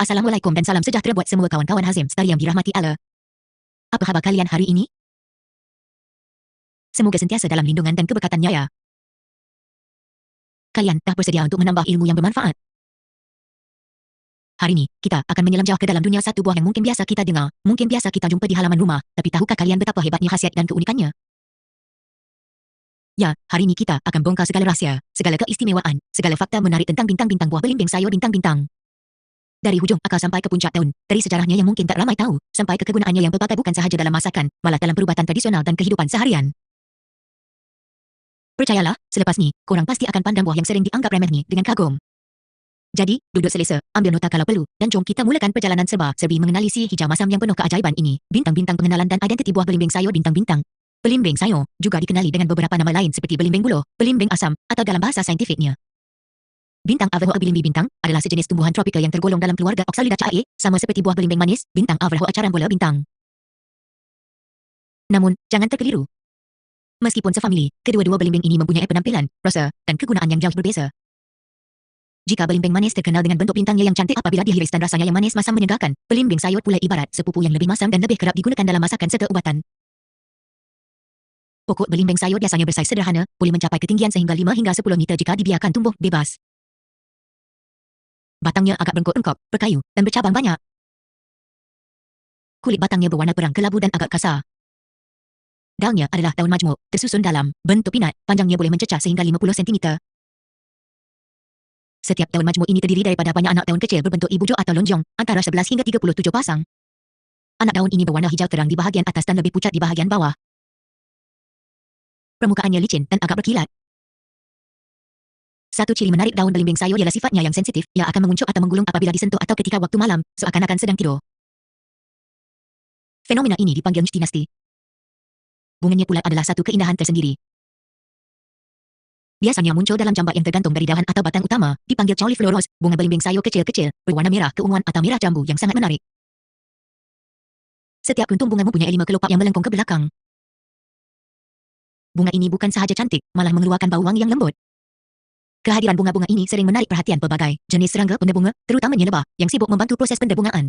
Assalamualaikum dan salam sejahtera buat semua kawan-kawan Hazim Star yang dirahmati Allah. Apa khabar kalian hari ini? Semoga sentiasa dalam lindungan dan keberkatannya ya. Kalian dah bersedia untuk menambah ilmu yang bermanfaat? Hari ini, kita akan menyelam jauh ke dalam dunia satu buah yang mungkin biasa kita dengar, mungkin biasa kita jumpa di halaman rumah, tapi tahukah kalian betapa hebatnya khasiat dan keunikannya? Ya, hari ini kita akan bongkar segala rahsia, segala keistimewaan, segala fakta menarik tentang bintang-bintang buah belimbing sayur bintang-bintang. Dari hujung akar sampai ke puncak daun, dari sejarahnya yang mungkin tak ramai tahu, sampai ke kegunaannya yang pelbagai bukan sahaja dalam masakan, malah dalam perubatan tradisional dan kehidupan seharian. Percayalah, selepas ni, korang pasti akan pandang buah yang sering dianggap remeh ni dengan kagum. Jadi, duduk selesa, ambil nota kalau perlu, dan jom kita mulakan perjalanan serba-serbi mengenali si hijau masam yang penuh keajaiban ini, bintang-bintang pengenalan dan identiti buah belimbing sayur bintang-bintang. Belimbing sayur juga dikenali dengan beberapa nama lain seperti belimbing buluh, belimbing asam, atau dalam bahasa saintifiknya bintang Averhoa belimbing bintang adalah sejenis tumbuhan tropika yang tergolong dalam keluarga Oxalidaceae, sama seperti buah belimbing manis, bintang Averhoa carambola bintang. Namun, jangan terkeliru. Meskipun sefamili, kedua-dua belimbing ini mempunyai penampilan, rasa, dan kegunaan yang jauh berbeza. Jika belimbing manis terkenal dengan bentuk bintangnya yang cantik apabila dihiris dan rasanya yang manis masam menyegarkan, belimbing sayur pula ibarat sepupu yang lebih masam dan lebih kerap digunakan dalam masakan serta ubatan. Pokok belimbing sayur biasanya bersaiz sederhana, boleh mencapai ketinggian sehingga 5 hingga 10 meter jika dibiarkan tumbuh bebas. Batangnya agak bengkok-bengkok, berkayu, dan bercabang banyak. Kulit batangnya berwarna perang kelabu dan agak kasar. Daunnya adalah daun majmuk, tersusun dalam bentuk pinat, panjangnya boleh mencecah sehingga 50 cm. Setiap daun majmuk ini terdiri daripada banyak anak daun kecil berbentuk ibujo atau lonjong, antara 11 hingga 37 pasang. Anak daun ini berwarna hijau terang di bahagian atas dan lebih pucat di bahagian bawah. Permukaannya licin dan agak berkilat. Satu ciri menarik daun belimbing sayur ialah sifatnya yang sensitif, ia akan menguncuk atau menggulung apabila disentuh atau ketika waktu malam, seakan-akan sedang tidur. Fenomena ini dipanggil dinasti. Bunganya pula adalah satu keindahan tersendiri. Biasanya muncul dalam jambat yang tergantung dari dahan atau batang utama, dipanggil caulifloros, bunga belimbing sayur kecil-kecil, berwarna merah keunguan atau merah jambu yang sangat menarik. Setiap kuntung bunga mempunyai 5 kelopak yang melengkung ke belakang. Bunga ini bukan sahaja cantik, malah mengeluarkan bau wangi yang lembut. Kehadiran bunga-bunga ini sering menarik perhatian pelbagai jenis serangga penderbunga, terutamanya lebah, yang sibuk membantu proses penderbungaan.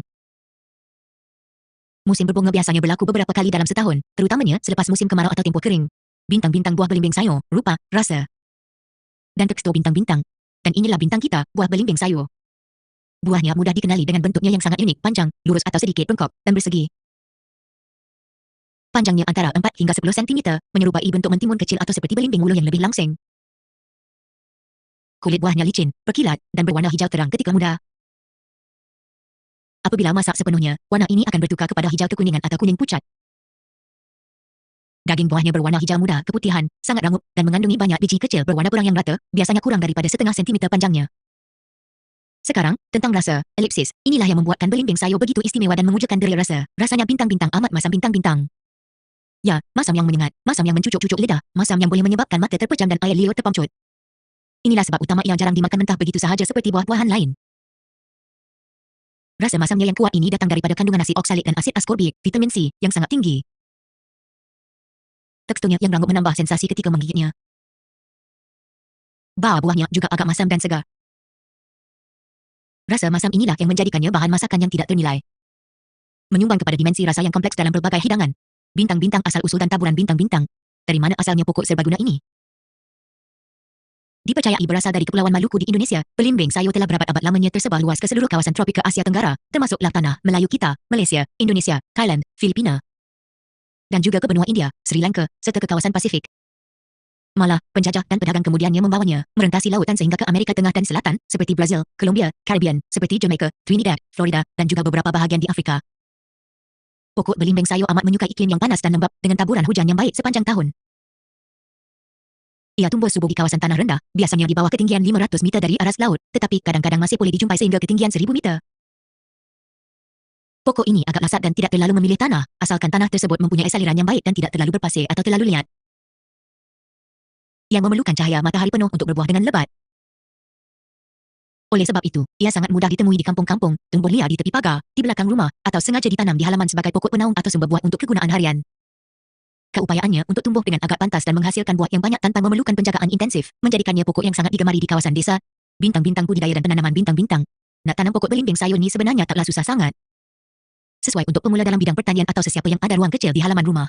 Musim berbunga biasanya berlaku beberapa kali dalam setahun, terutamanya selepas musim kemarau atau tempoh kering. Bintang-bintang buah belimbing sayur, rupa, rasa, dan tekstur bintang-bintang. Dan inilah bintang kita, buah belimbing sayur. Buahnya mudah dikenali dengan bentuknya yang sangat unik, panjang, lurus atau sedikit bengkok, dan bersegi. Panjangnya antara 4 hingga 10 cm, menyerupai bentuk mentimun kecil atau seperti belimbing wuluh yang lebih langsing. Kulit buahnya licin, berkilat, dan berwarna hijau terang ketika muda. Apabila masak sepenuhnya, warna ini akan bertukar kepada hijau kekuningan atau kuning pucat. Daging buahnya berwarna hijau muda keputihan, sangat rangup, dan mengandungi banyak biji kecil berwarna perang yang rata, biasanya kurang daripada setengah sentimeter panjangnya. Sekarang, tentang rasa, elipsis, inilah yang membuatkan belimbing sayur begitu istimewa dan memujukkan deri rasa. Rasanya bintang-bintang amat masam bintang-bintang. Ya, masam yang menyengat, masam yang mencucuk-cucuk lidah, masam yang boleh menyebabkan mata terpejam dan air liur terpamcut. Inilah sebab utama ia jarang dimakan mentah begitu sahaja seperti buah-buahan lain. Rasa masamnya yang kuat ini datang daripada kandungan asid oksalik dan asid askorbik, vitamin C, yang sangat tinggi. Teksturnya yang rangup menambah sensasi ketika menggigitnya. Buahnya juga agak masam dan segar. Rasa masam inilah yang menjadikannya bahan masakan yang tidak ternilai. Menyumbang kepada dimensi rasa yang kompleks dalam berbagai hidangan. Bintang-bintang asal-usul dan taburan bintang-bintang. Dari mana asalnya pokok serbaguna ini? Dipercayai berasal dari Kepulauan Maluku di Indonesia, belimbing sayur telah berabad-abad lamanya tersebar luas ke seluruh kawasan tropika Asia Tenggara, termasuklah tanah Melayu kita, Malaysia, Indonesia, Thailand, Filipina, dan juga ke benua India, Sri Lanka, serta ke kawasan Pasifik. Malah, penjajah dan pedagang kemudiannya membawanya, merentasi lautan sehingga ke Amerika Tengah dan Selatan, seperti Brazil, Colombia, Caribbean, seperti Jamaica, Trinidad, Florida, dan juga beberapa bahagian di Afrika. Pokok belimbing sayur amat menyukai iklim yang panas dan lembap, dengan taburan hujan yang baik sepanjang tahun. Ia tumbuh subur di kawasan tanah rendah, biasanya di bawah ketinggian 500 meter dari aras laut, tetapi kadang-kadang masih boleh dijumpai sehingga ketinggian 1000 meter. Pokok ini agak lasat dan tidak terlalu memilih tanah, asalkan tanah tersebut mempunyai saliran yang baik dan tidak terlalu berpasir atau terlalu liat. Yang memerlukan cahaya matahari penuh untuk berbuah dengan lebat. Oleh sebab itu, ia sangat mudah ditemui di kampung-kampung, tumbuh liar di tepi pagar, di belakang rumah, atau sengaja ditanam di halaman sebagai pokok penaung atau sumber buah untuk kegunaan harian. Keupayaannya untuk tumbuh dengan agak pantas dan menghasilkan buah yang banyak tanpa memerlukan penjagaan intensif, menjadikannya pokok yang sangat digemari di kawasan desa, bintang-bintang budidaya dan penanaman bintang-bintang. Nak tanam pokok belimbing sayur ni sebenarnya taklah susah sangat. Sesuai untuk pemula dalam bidang pertanian atau sesiapa yang ada ruang kecil di halaman rumah.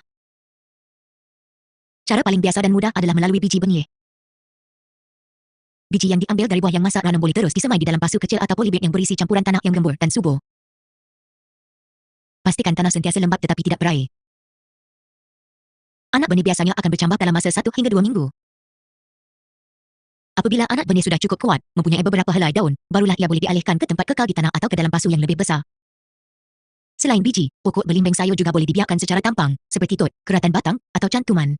Cara paling biasa dan mudah adalah melalui biji benih. Biji yang diambil dari buah yang masak ranum boleh terus disemai di dalam pasu kecil atau polybag yang berisi campuran tanah yang gembur dan subur. Pastikan tanah sentiasa lembab tetapi tidak berair. Anak benih biasanya akan bercambah dalam masa 1 hingga 2 minggu. Apabila anak benih sudah cukup kuat, mempunyai beberapa helai daun, barulah ia boleh dialihkan ke tempat kekal di tanah atau ke dalam pasu yang lebih besar. Selain biji, pokok belimbing sayur juga boleh dibiarkan secara tampang, seperti tut, keratan batang, atau cantuman.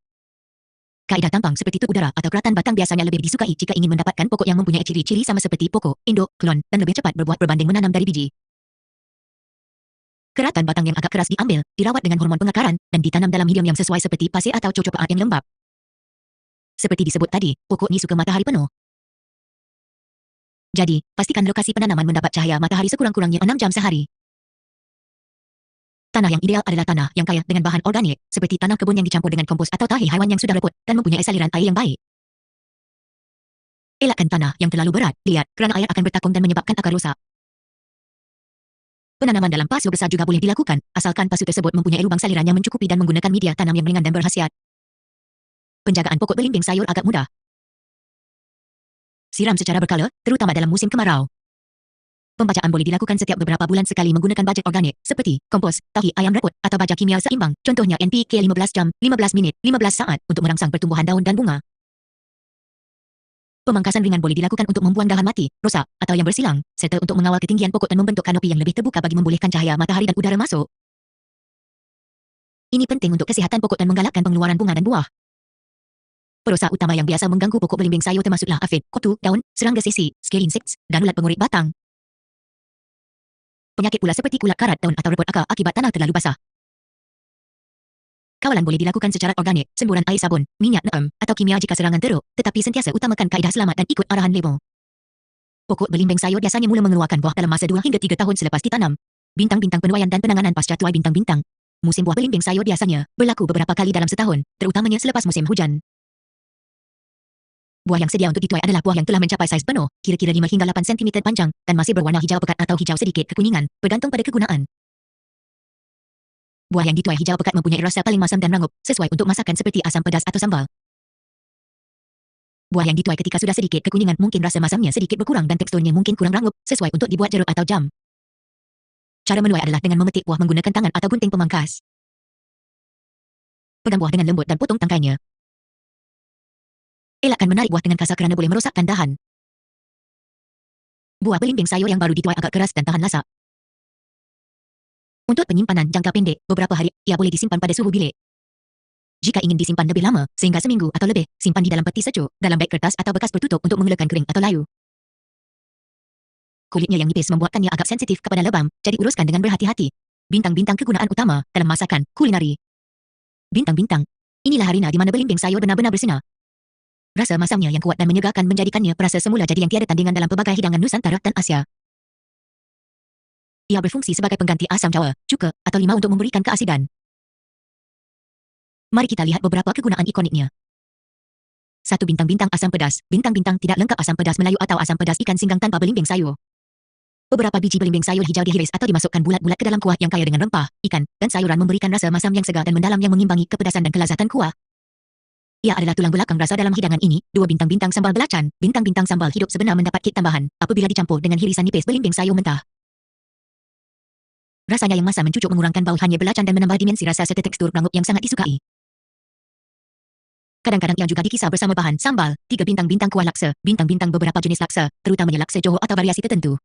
Kaedah tampang seperti tut udara atau keratan batang biasanya lebih disukai jika ingin mendapatkan pokok yang mempunyai ciri-ciri sama seperti pokok, induk, klon, dan lebih cepat berbuah berbanding menanam dari biji. Keratan batang yang agak keras diambil, dirawat dengan hormon pengakaran, dan ditanam dalam medium yang sesuai seperti pasir atau cocopeat yang lembab. Seperti disebut tadi, pokok ni suka matahari penuh. Jadi, pastikan lokasi penanaman mendapat cahaya matahari sekurang-kurangnya 6 jam sehari. Tanah yang ideal adalah tanah yang kaya dengan bahan organik, seperti tanah kebun yang dicampur dengan kompos atau tahi haiwan yang sudah reput, dan mempunyai saliran air yang baik. Elakkan tanah yang terlalu berat, liat, kerana air akan bertakung dan menyebabkan akar rosak. Penanaman dalam pasu besar juga boleh dilakukan, asalkan pasu tersebut mempunyai lubang saliran yang mencukupi dan menggunakan media tanam yang ringan dan berkhasiat. Penjagaan pokok belimbing sayur agak mudah. Siram secara berkala, terutama dalam musim kemarau. Pembacaan boleh dilakukan setiap beberapa bulan sekali menggunakan bajet organik, seperti kompos, tahi ayam reput, atau baja kimia seimbang, contohnya NPK 15 jam, 15 minit, 15 saat, untuk merangsang pertumbuhan daun dan bunga. Pemangkasan ringan boleh dilakukan untuk membuang dahan mati, rosak, atau yang bersilang, serta untuk mengawal ketinggian pokok dan membentuk kanopi yang lebih terbuka bagi membolehkan cahaya matahari dan udara masuk. Ini penting untuk kesihatan pokok dan menggalakkan pengeluaran bunga dan buah. Perosak utama yang biasa mengganggu pokok belimbing sayur termasuklah aphid, kutu, daun, serangga sesi, scale insects, dan ulat pengurit batang. Penyakit pula seperti kulat karat daun atau repot akar akibat tanah terlalu basah. Kawalan boleh dilakukan secara organik, semburan air sabun, minyak neem, atau kimia jika serangan teruk, tetapi sentiasa utamakan kaedah selamat dan ikut arahan label. Pokok belimbing sayur biasanya mula mengeluarkan buah dalam masa 2 hingga 3 tahun selepas ditanam. Bintang-bintang penuaian dan penanganan pasca tuai bintang-bintang. Musim buah belimbing sayur biasanya berlaku beberapa kali dalam setahun, terutamanya selepas musim hujan. Buah yang sedia untuk dituai adalah buah yang telah mencapai saiz penuh, kira-kira 5 hingga 8 cm panjang, dan masih berwarna hijau pekat atau hijau sedikit kekuningan, bergantung pada kegunaan. Buah yang dituai hijau pekat mempunyai rasa paling masam dan rangup, sesuai untuk masakan seperti asam pedas atau sambal. Buah yang dituai ketika sudah sedikit kekuningan mungkin rasa masamnya sedikit berkurang dan teksturnya mungkin kurang rangup, sesuai untuk dibuat jeruk atau jam. Cara menuai adalah dengan memetik buah menggunakan tangan atau gunting pemangkas. Pegang buah dengan lembut dan potong tangkainya. Elakkan menarik buah dengan kasar kerana boleh merosakkan dahan. Buah belimbing sayur yang baru dituai agak keras dan tahan lasak. Untuk penyimpanan jangka pendek, beberapa hari, ia boleh disimpan pada suhu bilik. Jika ingin disimpan lebih lama, sehingga seminggu atau lebih, simpan di dalam peti sejuk, dalam beg kertas atau bekas bertutup untuk mengelakkan kering atau layu. Kulitnya yang nipis membuatkannya agak sensitif kepada lebam, jadi uruskan dengan berhati-hati. Bintang-bintang kegunaan utama dalam masakan, kulinari. Bintang-bintang. Inilah harina di mana belimbing sayur benar-benar bersinar. Rasa masamnya yang kuat dan menyegarkan menjadikannya perasa semula jadi yang tiada tandingan dalam pelbagai hidangan Nusantara dan Asia. Ia berfungsi sebagai pengganti asam jawa, cuka, atau lima untuk memberikan keasidan. Mari kita lihat beberapa kegunaan ikoniknya. 1. Bintang-bintang asam pedas. Bintang-bintang tidak lengkap asam pedas Melayu atau asam pedas ikan singgang tanpa belimbing sayur. Beberapa biji belimbing sayur hijau dihiris atau dimasukkan bulat-bulat ke dalam kuah yang kaya dengan rempah, ikan, dan sayuran memberikan rasa masam yang segar dan mendalam yang mengimbangi kepedasan dan kelazatan kuah. Ia adalah tulang belakang rasa dalam hidangan ini. 2. Bintang-bintang sambal belacan. Bintang-bintang sambal hidup sebenar mendapat kit tambahan apabila dicampur dengan hirisan nipis belimbing sayur mentah. Rasanya yang masam mencucuk mengurangkan bau hanya belacan dan menambah dimensi rasa serta tekstur rangup yang sangat disukai. Kadang-kadang ia juga dikisar bersama bahan sambal. 3. Bintang-bintang kuah laksa. Bintang-bintang beberapa jenis laksa, terutamanya laksa Johor atau variasi tertentu.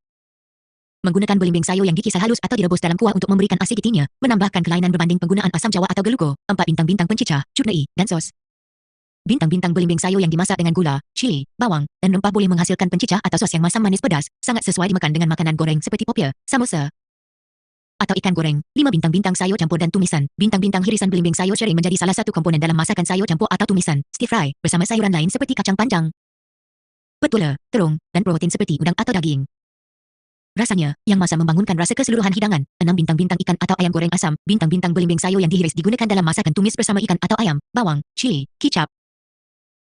Menggunakan belimbing sayur yang dikisar halus atau direbus dalam kuah untuk memberikan asiditinya, menambahkan kelainan berbanding penggunaan asam jawa atau gelugo. 4. Bintang-bintang pencicah, cutney, dan sos. Bintang-bintang belimbing sayur yang dimasak dengan gula, cili, bawang, dan rempah boleh menghasilkan pencicah atau sos yang masam manis pedas, sangat sesuai dimakan dengan makanan goreng seperti popia, samosa, atau ikan goreng. 5. Bintang-bintang sayur campur dan tumisan. Bintang-bintang hirisan belimbing sayur sering menjadi salah satu komponen dalam masakan sayur campur atau tumisan, stir fry, bersama sayuran lain seperti kacang panjang, petula, terung, dan protein seperti udang atau daging. Rasanya, yang masam membangunkan rasa keseluruhan hidangan. 6. Bintang-bintang ikan atau ayam goreng asam. Bintang-bintang belimbing sayur yang dihiris digunakan dalam masakan tumis bersama ikan atau ayam, bawang, cili, kicap,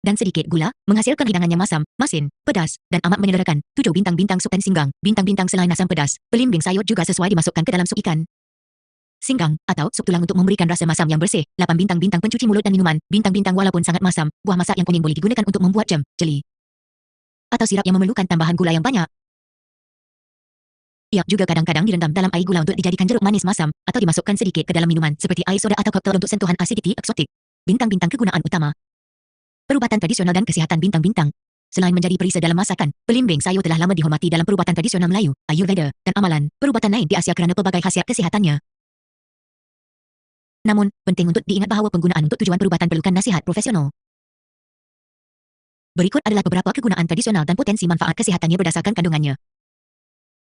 dan sedikit gula, menghasilkan hidangannya masam, masin, pedas, dan amat menyederakan. 7 bintang-bintang sup dan singgang. Bintang-bintang selain asam pedas, belimbing sayur juga sesuai dimasukkan ke dalam sup ikan. Singgang, atau sup tulang untuk memberikan rasa masam yang bersih. 8 bintang-bintang pencuci mulut dan minuman. Bintang-bintang walaupun sangat masam, buah masak yang kuning boleh digunakan untuk membuat jam, jeli, atau sirap yang memerlukan tambahan gula yang banyak. Ia juga kadang-kadang direndam dalam air gula untuk dijadikan jeruk manis masam, atau dimasukkan sedikit ke dalam minuman seperti air soda atau koktail untuk sentuhan asiditi eksotik. Bintang-bintang kegunaan utama. Perubatan tradisional dan kesihatan bintang-bintang. Selain menjadi perisai dalam masakan, belimbing sayur telah lama dihormati dalam perubatan tradisional Melayu, Ayurveda, dan amalan perubatan lain di Asia kerana pelbagai khasiat kesihatannya. Namun, penting untuk diingat bahawa penggunaan untuk tujuan perubatan perlukan nasihat profesional. Berikut adalah beberapa kegunaan tradisional dan potensi manfaat kesehatannya berdasarkan kandungannya.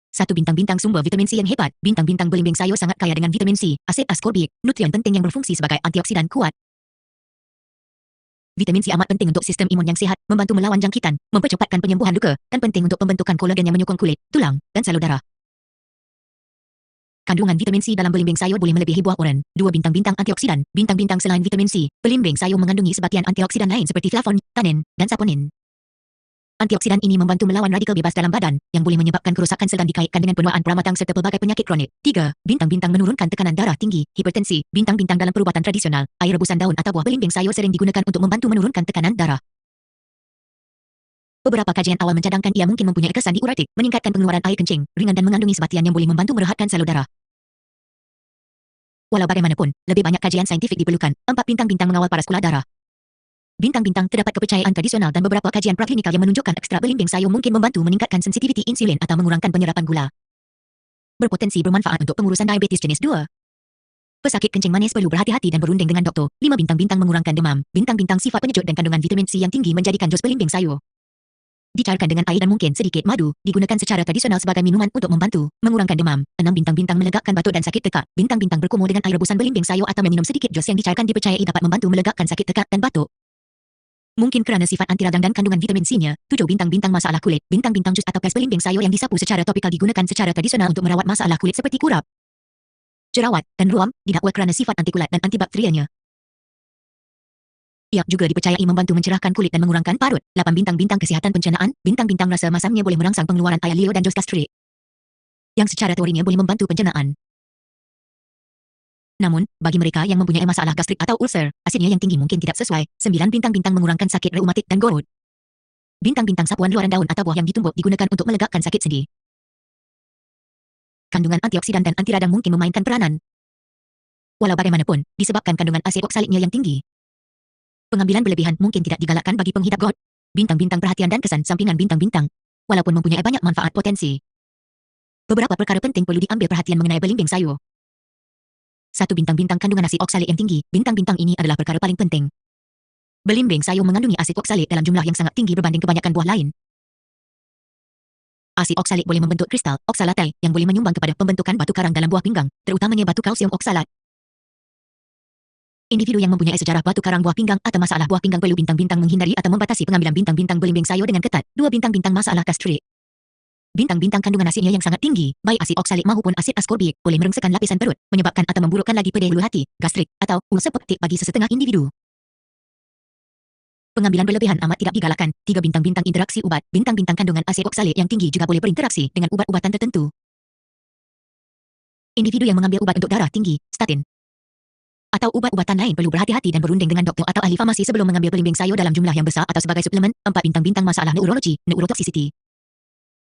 1 bintang-bintang sumber vitamin C yang hebat. Bintang-bintang belimbing sayur sangat kaya dengan vitamin C, asid askorbik, nutrien penting yang berfungsi sebagai antioksidan kuat. Vitamin C amat penting untuk sistem imun yang sihat, membantu melawan jangkitan, mempercepatkan penyembuhan luka, dan penting untuk pembentukan kolagen yang menyokong kulit, tulang, dan salur darah. Kandungan vitamin C dalam belimbing sayur boleh melebihi buah oren. 2 bintang-bintang antioksidan. Bintang-bintang selain vitamin C, belimbing sayur mengandungi sebagian antioksidan lain seperti flavon, tanin, dan saponin. Antioksidan ini membantu melawan radikal bebas dalam badan, yang boleh menyebabkan kerosakan sel dan dikaitkan dengan penuaan peramatang serta pelbagai penyakit kronik. 3. Bintang-bintang menurunkan tekanan darah tinggi, hipertensi. Bintang-bintang dalam perubatan tradisional, air rebusan daun atau buah belimbing sayur sering digunakan untuk membantu menurunkan tekanan darah. Beberapa kajian awal mencadangkan ia mungkin mempunyai kesan diuretik, meningkatkan pengeluaran air kencing, ringan dan mengandungi sebatian yang boleh membantu merehatkan salur darah. Walau bagaimanapun, lebih banyak kajian saintifik diperlukan. 4 bintang-bintang mengawal paras gula darah. Bintang-bintang terdapat kepercayaan tradisional dan beberapa kajian praklinikal yang menunjukkan ekstrak belimbing sayur mungkin membantu meningkatkan sensitiviti insulin atau mengurangkan penyerapan gula. Berpotensi bermanfaat untuk pengurusan diabetes jenis 2. Pesakit kencing manis perlu berhati-hati dan berunding dengan doktor. 5 bintang-bintang mengurangkan demam. Bintang-bintang sifat penyejuk dan kandungan vitamin C yang tinggi menjadikan jus belimbing sayur dicairkan dengan air dan mungkin sedikit madu, digunakan secara tradisional sebagai minuman untuk membantu mengurangkan demam. 6 bintang-bintang melegakan batuk dan sakit tekak. Bintang-bintang berkumur dengan air rebusan belimbing sayur atau meminum sedikit jus yang dicairkan dipercayai dapat membantu melegakan sakit tekak dan batuk. Mungkin kerana sifat anti radang dan kandungan vitamin C-nya. 7 bintang-bintang masalah kulit. Bintang-bintang jus atau pes belimbing sayur yang disapu secara topikal digunakan secara tradisional untuk merawat masalah kulit seperti kurap, jerawat, dan ruam, didakwa kerana sifat anti kulat dan antibakterianya. Ia juga dipercayai membantu mencerahkan kulit dan mengurangkan parut. 8 bintang-bintang kesihatan pencernaan. Bintang-bintang rasa masamnya boleh merangsang pengeluaran air liur dan jus gastrik, yang secara teorinya boleh membantu pencernaan. Namun, bagi mereka yang mempunyai masalah gastrik atau ulcer, asidnya yang tinggi mungkin tidak sesuai. 9 bintang-bintang mengurangkan sakit reumatik dan gorut. Bintang-bintang sapuan luaran daun atau buah yang ditumbuk digunakan untuk melegakan sakit sendi. Kandungan antioksidan dan anti radang mungkin memainkan peranan. Walau bagaimanapun, disebabkan kandungan asid oksaliknya yang tinggi, pengambilan berlebihan mungkin tidak digalakkan bagi penghidap GORT. Bintang-bintang perhatian dan kesan sampingan bintang-bintang. Walaupun mempunyai banyak manfaat potensi, beberapa perkara penting perlu diambil perhatian mengenai belimbing sayur. 1 bintang-bintang kandungan asid oksalik yang tinggi. Bintang-bintang ini adalah perkara paling penting. Belimbing sayur mengandungi asid oksalik dalam jumlah yang sangat tinggi berbanding kebanyakan buah lain. Asid oksalik boleh membentuk kristal oksalatai yang boleh menyumbang kepada pembentukan batu karang dalam buah pinggang, terutamanya batu kalsium oksalat. Individu yang mempunyai sejarah batu karang buah pinggang atau masalah buah pinggang perlu bintang-bintang menghindari atau membatasi pengambilan bintang-bintang belimbing sayur dengan ketat. 2 bintang-bintang masalah gastrik. Bintang-bintang kandungan asidnya yang sangat tinggi, baik asid oksalik maupun asid askorbik, boleh merengsekkan lapisan perut, menyebabkan atau memburukkan lagi pedih hulu hati, gastrik, atau ulcer peptik bagi sesetengah individu. Pengambilan berlebihan amat tidak digalakkan. 3 bintang-bintang interaksi ubat. Bintang-bintang kandungan asid oksalik yang tinggi juga boleh berinteraksi dengan ubat-ubatan tertentu. Individu yang mengambil ubat untuk darah tinggi, statin, atau ubat-ubatan lain perlu berhati-hati dan berunding dengan doktor atau ahli farmasi sebelum mengambil belimbing sayur dalam jumlah yang besar atau sebagai suplemen. 4 bintang-bintang masalah neurologi, neurotoxicity.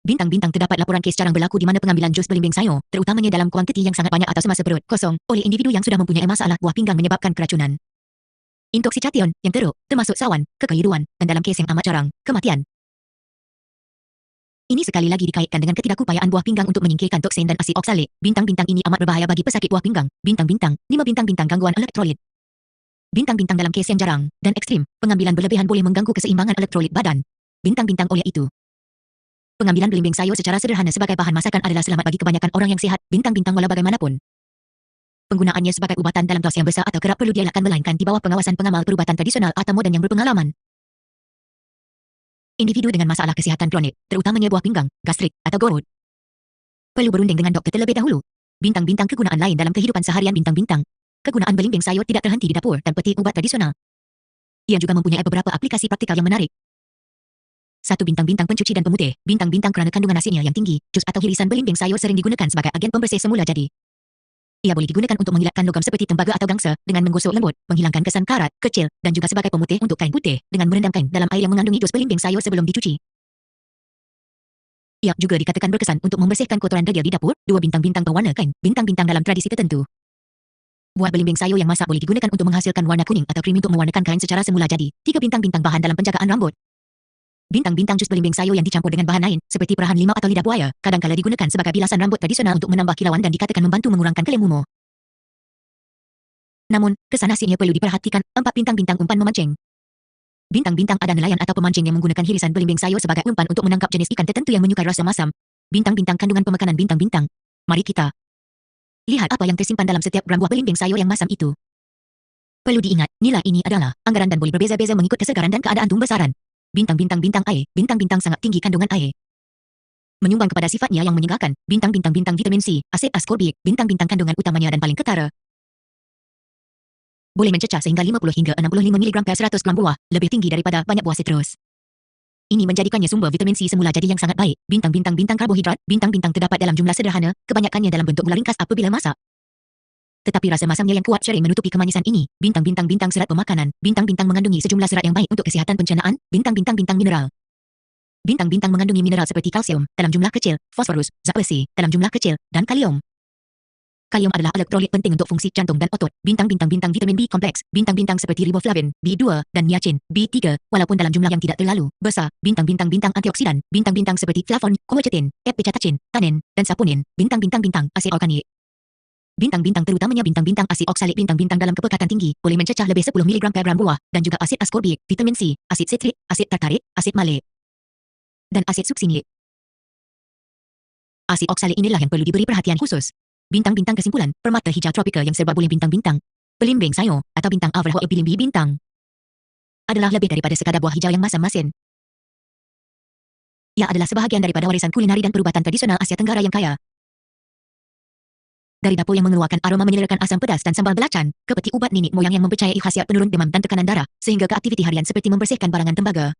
Bintang-bintang terdapat laporan kes jarang berlaku di mana pengambilan jus belimbing sayur, terutamanya dalam kuantiti yang sangat banyak atau semasa perut kosong, oleh individu yang sudah mempunyai masalah buah pinggang menyebabkan keracunan, intoksikation yang teruk, termasuk sawan, kekeliruan, dan dalam kes yang amat jarang, kematian. Ini sekali lagi dikaitkan dengan ketidakupayaan buah pinggang untuk menyingkirkan toksin dan asid oksalik. Bintang-bintang ini amat berbahaya bagi pesakit buah pinggang. Bintang-bintang, 5 bintang-bintang gangguan elektrolit. Bintang-bintang dalam kes yang jarang dan ekstrim, pengambilan berlebihan boleh mengganggu keseimbangan elektrolit badan. Bintang-bintang oleh itu, pengambilan belimbing sayur secara sederhana sebagai bahan masakan adalah selamat bagi kebanyakan orang yang sihat. Bintang-bintang walau bagaimanapun, penggunaannya sebagai ubatan dalam dos yang besar atau kerap perlu dielakkan melainkan di bawah pengawasan pengamal perubatan tradisional atau moden yang berpengalaman. Individu dengan masalah kesihatan kronik, terutamanya buah pinggang, gastrik, atau gorut, perlu berunding dengan dokter terlebih dahulu. Bintang-bintang kegunaan lain dalam kehidupan seharian. Bintang-bintang kegunaan belimbing sayur tidak terhenti di dapur dan peti ubat tradisional. Ia juga mempunyai beberapa aplikasi praktikal yang menarik. 1. Bintang-bintang pencuci dan pemutih. Bintang-bintang kerana kandungan asidnya yang tinggi, jus atau irisan belimbing sayur sering digunakan sebagai agen pembersih semula jadi. Ia boleh digunakan untuk mengilatkan logam seperti tembaga atau gangsa dengan menggosok lembut, menghilangkan kesan karat, kecil, dan juga sebagai pemutih untuk kain putih dengan merendam kain dalam air yang mengandungi jus belimbing sayur sebelum dicuci. Ia juga dikatakan berkesan untuk membersihkan kotoran degil di dapur. 2. Bintang-bintang pewarna kain. Bintang-bintang dalam tradisi tertentu. Buah belimbing sayur yang masak boleh digunakan untuk menghasilkan warna kuning atau krim untuk mewarnakan kain secara semula jadi. 3. Bintang-bintang bahan dalam penjagaan rambut. Bintang-bintang jus belimbing sayur yang dicampur dengan bahan lain, seperti perahan limau atau lidah buaya, kadangkala digunakan sebagai bilasan rambut tradisional untuk menambah kilauan dan dikatakan membantu mengurangkan kelemu. Namun, kesan asidnya perlu diperhatikan. 4. Bintang-bintang umpan memancing. Bintang-bintang ada nelayan atau pemancing yang menggunakan hirisan belimbing sayur sebagai umpan untuk menangkap jenis ikan tertentu yang menyukai rasa masam. Bintang-bintang kandungan pemakanan bintang-bintang. Mari kita lihat apa yang tersimpan dalam setiap gram buah belimbing sayur yang masam itu. Perlu diingat, nilai ini adalah anggaran dan boleh berbeza-beza mengikut kesegaran dan keadaan tumbesaran. Bintang-bintang air. Bintang-bintang sangat tinggi kandungan air, menyumbang kepada sifatnya yang menyegarkan. Bintang-bintang vitamin C, asid ascorbic, bintang-bintang kandungan utamanya dan paling ketara boleh mencecah sehingga 50 hingga 65 mg per 100 gram buah, lebih tinggi daripada banyak buah sitrus. Ini menjadikannya sumber vitamin C semula jadi yang sangat baik. Bintang-bintang karbohidrat. Bintang-bintang terdapat dalam jumlah sederhana, kebanyakannya dalam bentuk gula ringkas apabila masak. Tetapi rasa masamnya yang kuat sering menutupi kemanisan ini. Bintang-bintang serat pemakanan. Bintang-bintang mengandungi sejumlah serat yang baik untuk kesihatan pencernaan. Bintang-bintang mineral. Bintang-bintang mengandungi mineral seperti kalsium dalam jumlah kecil, fosforus, zat besi dalam jumlah kecil, dan kalium. Kalium adalah elektrolit penting untuk fungsi jantung dan otot. Bintang-bintang vitamin B kompleks. Bintang-bintang seperti riboflavin, B2, dan niacin, B3, walaupun dalam jumlah yang tidak terlalu besar. Bintang-bintang antioksidan. Bintang-bintang seperti flavon, quercetin, epicatechin, tanin, dan saponin. Bintang-bintang asid organik. Bintang-bintang terutamanya bintang-bintang asid oksalik. Bintang-bintang dalam kepekatan tinggi boleh mencecah lebih 10 mg per gram buah, dan juga asid ascorbic, vitamin C, asid sitrik, asid tartarik, asid malik, dan asid suksinik. Asid oksalik inilah yang perlu diberi perhatian khusus. Bintang-bintang kesimpulan, permata hijau tropika yang serba boleh bintang-bintang, belimbing sayur, atau bintang Avrahua bilimbi bintang adalah lebih daripada sekadar buah hijau yang masam masin. Ia adalah sebahagian daripada warisan kulinari dan perubatan tradisional Asia Tenggara yang kaya. Dari dapur yang mengeluarkan aroma menyilirkan asam pedas dan sambal belacan, ke peti ubat nenek moyang yang mempercayai khasiat penurun demam dan tekanan darah, sehingga ke aktiviti harian seperti membersihkan barangan tembaga.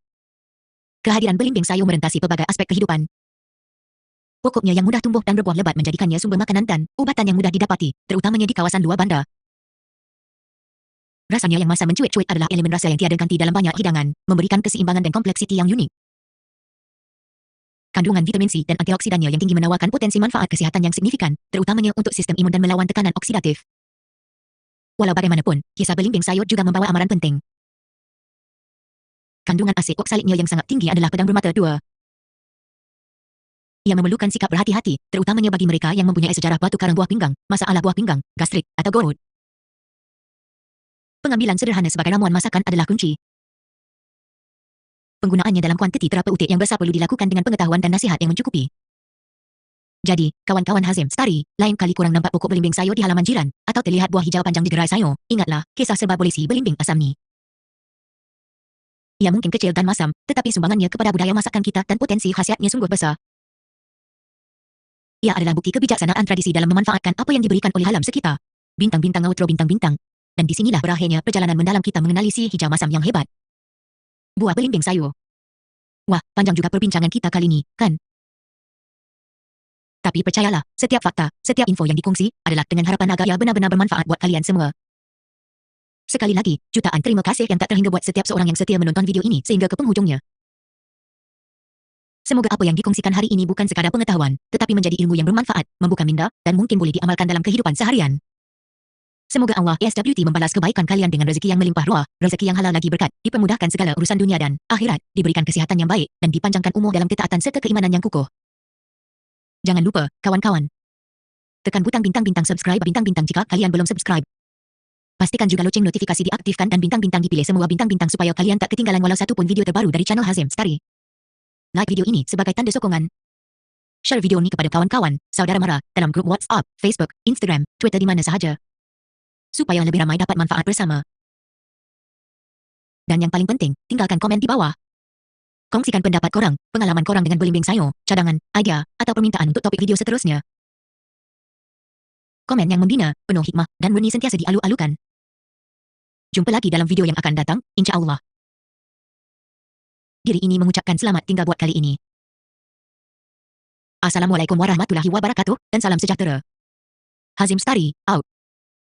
Kehadiran belimbing sayur merentasi pelbagai aspek kehidupan. Pokoknya yang mudah tumbuh dan berbuah lebat menjadikannya sumber makanan dan ubatan yang mudah didapati, terutamanya di kawasan luar bandar. Rasanya yang masam mencuit-cuit adalah elemen rasa yang tiada ganti dalam banyak hidangan, memberikan keseimbangan dan kompleksiti yang unik. Kandungan vitamin C dan antioksidannya yang tinggi menawarkan potensi manfaat kesihatan yang signifikan, terutamanya untuk sistem imun dan melawan tekanan oksidatif. Walau bagaimanapun, kisah belimbing sayur juga membawa amaran penting. Kandungan asid oksaliknya yang sangat tinggi adalah pedang bermata dua. Ia memerlukan sikap berhati-hati, terutamanya bagi mereka yang mempunyai sejarah batu karang buah pinggang, masalah buah pinggang, gastrik, atau gorut. Pengambilan sederhana sebagai ramuan masakan adalah kunci. Penggunaannya dalam kuantiti terapeutik yang besar perlu dilakukan dengan pengetahuan dan nasihat yang mencukupi. Jadi, kawan-kawan Hazim Stari, lain kali kurang nampak pokok belimbing sayur di halaman jiran, atau terlihat buah hijau panjang di gerai sayur, ingatlah, kisah serba polisi belimbing asam ni. Ia mungkin kecil dan masam, tetapi sumbangannya kepada budaya masakan kita dan potensi khasiatnya sungguh besar. Ia adalah bukti kebijaksanaan tradisi dalam memanfaatkan apa yang diberikan oleh alam sekitar. Bintang-bintang outro bintang-bintang. Dan disinilah berakhirnya perjalanan mendalam kita mengenali si hijau masam yang hebat. Buah belimbing sayur. Wah, panjang juga perbincangan kita kali ini, kan? Tapi percayalah, setiap fakta, setiap info yang dikongsi, adalah dengan harapan agar ia benar-benar bermanfaat buat kalian semua. Sekali lagi, jutaan terima kasih yang tak terhingga buat setiap seorang yang setia menonton video ini sehingga ke penghujungnya. Semoga apa yang dikongsikan hari ini bukan sekadar pengetahuan, tetapi menjadi ilmu yang bermanfaat, membuka minda, dan mungkin boleh diamalkan dalam kehidupan seharian. Semoga Allah SWT membalas kebaikan kalian dengan rezeki yang melimpah ruah, rezeki yang halal lagi berkat, dipermudahkan segala urusan dunia dan akhirat, diberikan kesihatan yang baik, dan dipanjangkan umur dalam ketaatan serta keimanan yang kukuh. Jangan lupa, kawan-kawan, tekan butang bintang-bintang subscribe bintang-bintang jika kalian belum subscribe. Pastikan juga loceng notifikasi diaktifkan dan bintang-bintang dipilih semua bintang-bintang supaya kalian tak ketinggalan walau satu pun video terbaru dari channel Hazim Stari. Like video ini sebagai tanda sokongan. Share video ini kepada kawan-kawan, saudara mara, dalam grup WhatsApp, Facebook, Instagram, Twitter di mana sahaja. Supaya lebih ramai dapat manfaat bersama. Dan yang paling penting, tinggalkan komen di bawah. Kongsikan pendapat korang, pengalaman korang dengan belimbing sayur, cadangan, idea, atau permintaan untuk topik video seterusnya. Komen yang membina, penuh hikmah, dan murni sentiasa dialu-alukan. Jumpa lagi dalam video yang akan datang, insya Allah. diri ini mengucapkan selamat tinggal buat kali ini. Assalamualaikum warahmatullahi wabarakatuh, dan salam sejahtera. Hazim Stari, out.